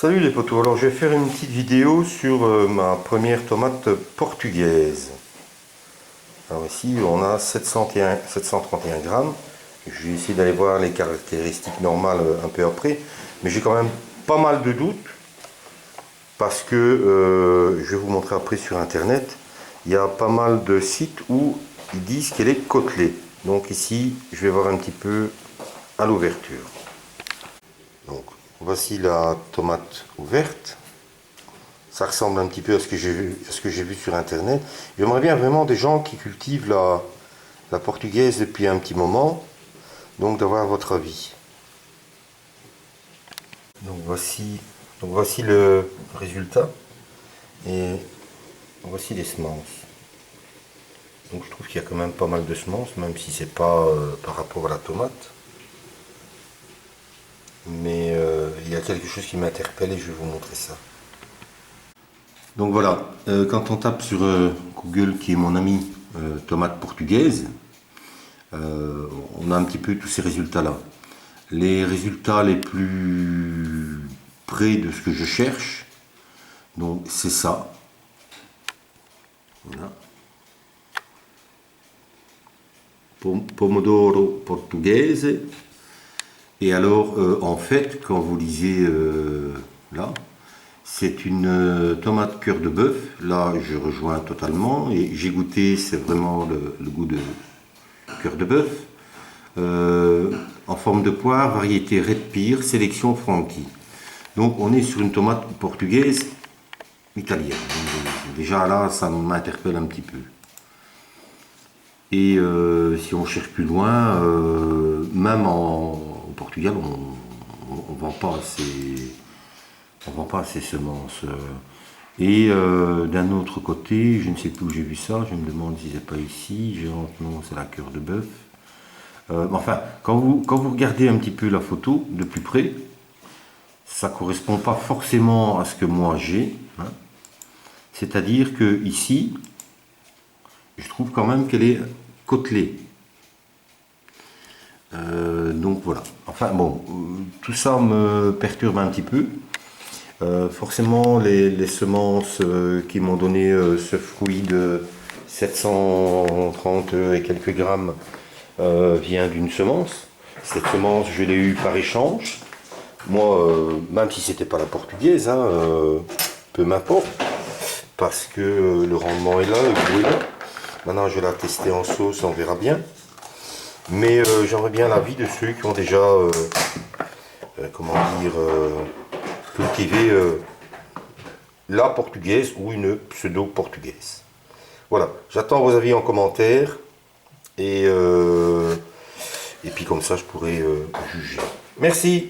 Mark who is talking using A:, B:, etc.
A: Salut les potos, alors je vais faire une petite vidéo sur ma première tomate portugaise. Alors ici on a 731 grammes. Je vais essayer d'aller voir les caractéristiques normales un peu après. Mais j'ai quand même pas mal de doutes. Parce que, je vais vous montrer après sur internet, il y a pas mal de sites où ils disent qu'elle est côtelée. Donc ici je vais voir un petit peu à l'ouverture. Donc voici la tomate ouverte. Ça ressemble un petit peu à ce que j'ai vu sur internet. J'aimerais bien vraiment des gens qui cultivent la portugaise depuis un petit moment. Donc d'avoir votre avis. Donc voici le résultat. Et voici les semences. Donc je trouve qu'il y a quand même pas mal de semences, même si c'est pas par rapport à la tomate. Mais il y a quelque chose qui m'interpelle et je vais vous montrer ça. Donc voilà, quand on tape sur Google, qui est mon ami, tomate portugaise, on a un petit peu tous ces résultats-là. Les résultats les plus près de ce que je cherche, donc c'est ça. Voilà. Pomodoro portugaise. Et alors, en fait, quand vous lisez là, c'est une tomate cœur de bœuf. Là, je rejoins totalement. Et j'ai goûté, c'est vraiment le goût de cœur de bœuf. En forme de poire, variété Red Pear, sélection Franchi. Donc, on est sur une tomate portugaise italienne. Déjà là, ça m'interpelle un petit peu. Et si on cherche plus loin, même au Portugal, on vend pas ces semences. Et d'un autre côté, je ne sais plus où j'ai vu ça, je me demande si c'est pas ici, non, c'est la cœur de bœuf. Enfin, quand vous regardez un petit peu la photo de plus près, ça correspond pas forcément à ce que moi j'ai. Hein. C'est-à-dire que ici, je trouve quand même qu'elle est côtelée. Donc voilà. Enfin bon, tout ça me perturbe un petit peu. Forcément, les semences qui m'ont donné ce fruit de 730 et quelques grammes vient d'une semence. Cette semence, je l'ai eue par échange. Moi, même si c'était pas la portugaise, hein, peu m'importe, parce que le rendement est là, le goût est là. Maintenant, je vais la tester en sauce, on verra bien. Mais j'aimerais bien l'avis de ceux qui ont déjà, comment dire, cultivé la portugaise ou une pseudo-portugaise. Voilà, j'attends vos avis en commentaire et puis comme ça je pourrai juger. Merci.